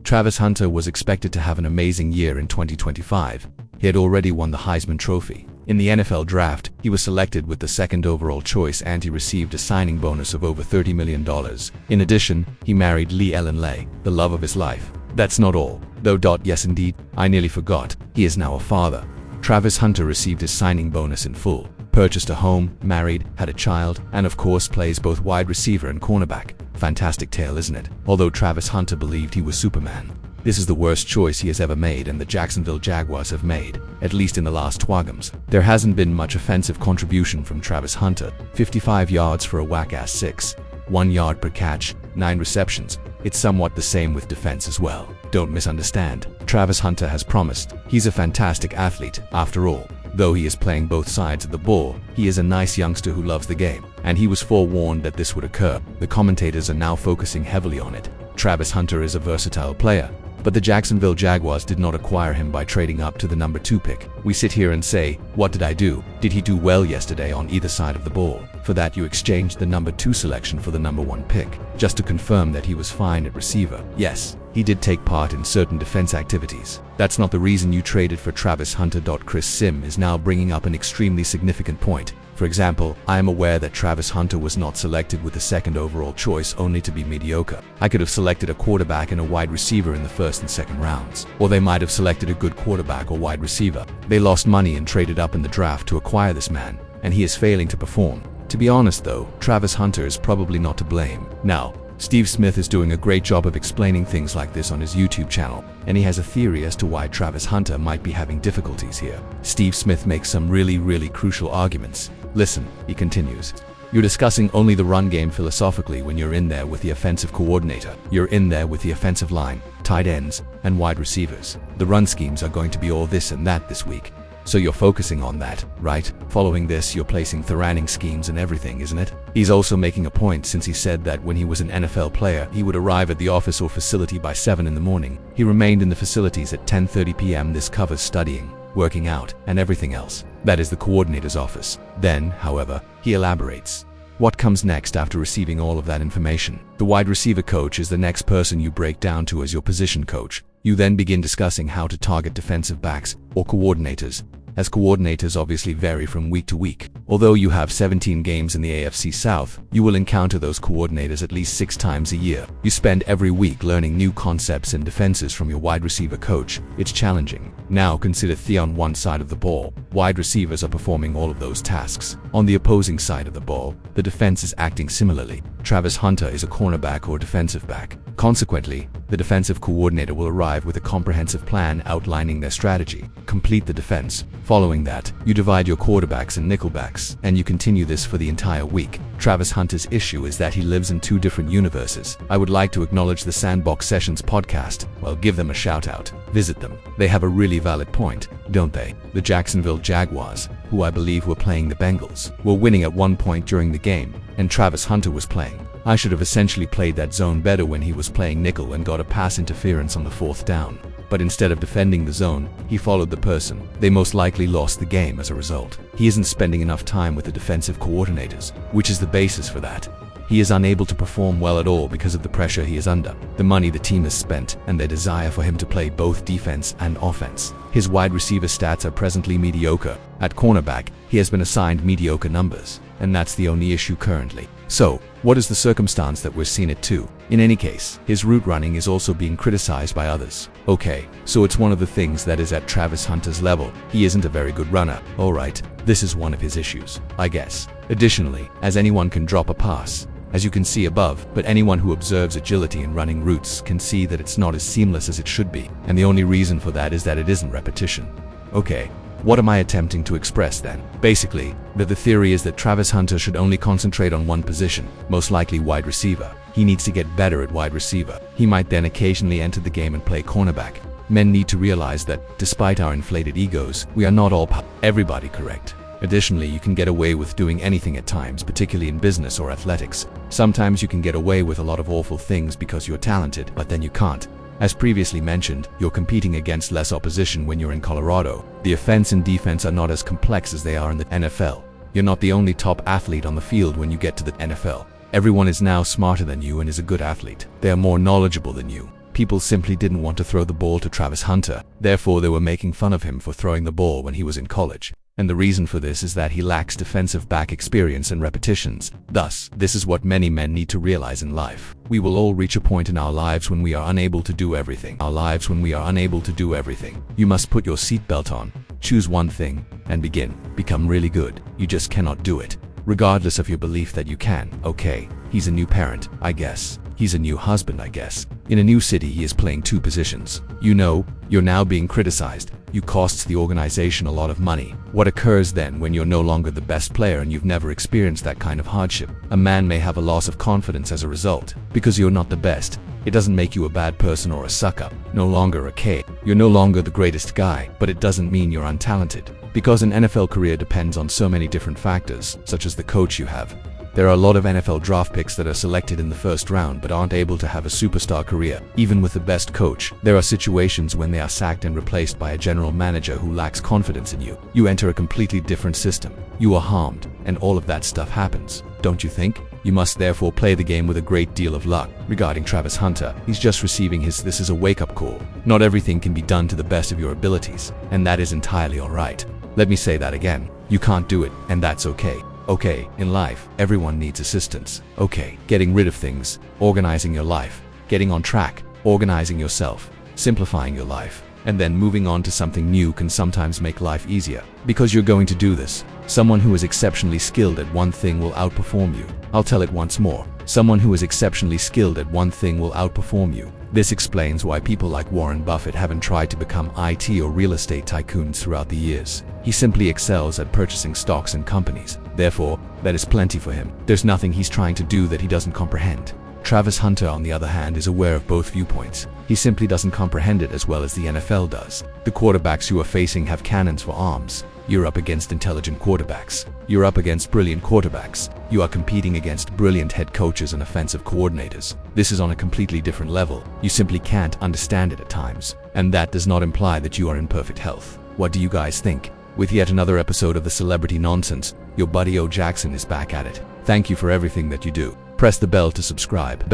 Travis Hunter was expected to have an amazing year in 2025. He had already won the Heisman Trophy. In the NFL draft, he was selected with the second overall choice and he received a signing bonus of over $30 million. In addition, he married Lee Ellen Lay, the love of his life. That's not all, though. Yes indeed, I nearly forgot, he is now a father. Travis Hunter received his signing bonus in full, purchased a home, married, had a child, and of course plays both wide receiver and cornerback. Fantastic tale, isn't it? Although Travis Hunter believed he was Superman. This is the worst choice he has ever made and the Jacksonville Jaguars have made, at least in the last 2 games. There hasn't been much offensive contribution from Travis Hunter. 55 yards for a whack-ass 6, 1 yard per catch, 9 receptions. It's somewhat the same with defense as well. Don't misunderstand. Travis Hunter has promised. He's a fantastic athlete, after all. Though he is playing both sides of the ball, he is a nice youngster who loves the game, and he was forewarned that this would occur. The commentators are now focusing heavily on it. Travis Hunter is a versatile player, but the Jacksonville Jaguars did not acquire him by trading up to the number 2 pick. We sit here and say, what did I do? Did he do well yesterday on either side of the ball? For that you exchanged the number 2 selection for the number 1 pick, just to confirm that he was fine at receiver. Yes, he did take part in certain defense activities. That's not the reason you traded for Travis Hunter. Chris Sim is now bringing up an extremely significant point. For example, I am aware that Travis Hunter was not selected with the second overall choice only to be mediocre. I could have selected a quarterback and a wide receiver in the first and second rounds. Or they might have selected a good quarterback or wide receiver. They lost money and traded up in the draft to acquire this man, and he is failing to perform. To be honest though, Travis Hunter is probably not to blame. Now, Steve Smith is doing a great job of explaining things like this on his YouTube channel, and he has a theory as to why Travis Hunter might be having difficulties here. Steve Smith makes some really crucial arguments. Listen, he continues. You're discussing only the run game philosophically when you're in there with the offensive coordinator. You're in there with the offensive line, tight ends, and wide receivers. The run schemes are going to be all this and that this week. So you're focusing on that, right? Following this, you're placing running schemes and everything, isn't it? He's also making a point since he said that when he was an NFL player, he would arrive at the office or facility by 7 in the morning. He remained in the facilities at 10:30 p.m. This covers studying, working out, and everything else. That is the coordinator's office. Then, however, he elaborates. What comes next after receiving all of that information? The wide receiver coach is the next person you break down to as your position coach. You then begin discussing how to target defensive backs or coordinators, as coordinators obviously vary from week to week. Although you have 17 games in the AFC South, you will encounter those coordinators at least 6 times a year. You spend every week learning new concepts and defenses from your wide receiver coach. It's challenging. Now consider on one side of the ball. Wide receivers are performing all of those tasks. On the opposing side of the ball, the defense is acting similarly. Travis Hunter is a cornerback or defensive back. Consequently, the defensive coordinator will arrive with a comprehensive plan outlining their strategy. Complete the defense. Following that, you divide your quarterbacks and nickelbacks, and you continue this for the entire week. Travis Hunter's issue is that he lives in 2 different universes. I would like to acknowledge the Sandbox Sessions podcast. Well, give them a shout out. Visit them. They have a really valid point, don't they? The Jacksonville Jaguars, who I believe were playing the Bengals, were winning at one point during the game, and Travis Hunter was playing. I should have essentially played that zone better when he was playing nickel and got a pass interference on the 4th down. But instead of defending the zone, he followed the person. They most likely lost the game as a result. He isn't spending enough time with the defensive coordinators, which is the basis for that. He is unable to perform well at all because of the pressure he is under, the money the team has spent, and their desire for him to play both defense and offense. His wide receiver stats are presently mediocre. At cornerback, he has been assigned mediocre numbers, and that's the only issue currently. So, what is the circumstance that we're seeing it to? In any case, his route running is also being criticized by others. Okay, so it's one of the things that is at Travis Hunter's level. He isn't a very good runner. Alright, this is one of his issues, I guess. Additionally, as anyone can drop a pass, as you can see above, but anyone who observes agility in running routes can see that it's not as seamless as it should be, and the only reason for that is that it isn't repetition. Okay, what am I attempting to express then? Basically, that the theory is that Travis Hunter should only concentrate on one position, most likely wide receiver. He needs to get better at wide receiver. He might then occasionally enter the game and play cornerback. Men need to realize that, despite our inflated egos, we are not all everybody correct. Additionally, you can get away with doing anything at times, particularly in business or athletics. Sometimes you can get away with a lot of awful things because you're talented, but then you can't. As previously mentioned, you're competing against less opposition when you're in Colorado. The offense and defense are not as complex as they are in the NFL. You're not the only top athlete on the field when you get to the NFL. Everyone is now smarter than you and is a good athlete. They are more knowledgeable than you. People simply didn't want to throw the ball to Travis Hunter. Therefore, they were making fun of him for throwing the ball when he was in college. And the reason for this is that he lacks defensive back experience and repetitions. Thus, this is what many men need to realize in life. We will all reach a point in our lives when we are unable to do everything. You must put your seatbelt on, choose one thing, and become really good. You just cannot do it, regardless of your belief that you can. Okay, he's a new parent, I guess. He's a new husband, I guess. In a new city, he is playing 2 positions. You know, you're now being criticized. You costs the organization a lot of money. What occurs then when you're no longer the best player and you've never experienced that kind of hardship? A man may have a loss of confidence as a result. Because you're not the best, it doesn't make you a bad person or a suck-up. No longer a K. You're no longer the greatest guy, but it doesn't mean you're untalented. Because an NFL career depends on so many different factors, such as the coach you have. There are a lot of NFL draft picks that are selected in the first round but aren't able to have a superstar career. Even with the best coach, there are situations when they are sacked and replaced by a general manager who lacks confidence in you. You enter a completely different system. You are harmed, and all of that stuff happens, don't you think? You must therefore play the game with a great deal of luck. Regarding Travis Hunter, he's just receiving this is a wake-up call. Not everything can be done to the best of your abilities, and that is entirely alright. Let me say that again. You can't do it, and that's okay. Okay, in life, everyone needs assistance. Okay, getting rid of things, organizing your life, getting on track, organizing yourself, simplifying your life, and then moving on to something new can sometimes make life easier. Because you're going to do this. Someone who is exceptionally skilled at one thing will outperform you. I'll tell it once more. Someone who is exceptionally skilled at one thing will outperform you. This explains why people like Warren Buffett haven't tried to become IT or real estate tycoons throughout the years. He simply excels at purchasing stocks and companies. Therefore, that is plenty for him. There's nothing he's trying to do that he doesn't comprehend. Travis Hunter, on the other hand, is aware of both viewpoints. He simply doesn't comprehend it as well as the NFL does. The quarterbacks you are facing have cannons for arms. You're up against intelligent quarterbacks. You're up against brilliant quarterbacks. You are competing against brilliant head coaches and offensive coordinators. This is on a completely different level. You simply can't understand it at times. And that does not imply that you are in perfect health. What do you guys think? With yet another episode of the Celebrity Nonsense, your buddy O Jackson is back at it. Thank you for everything that you do. Press the bell to subscribe.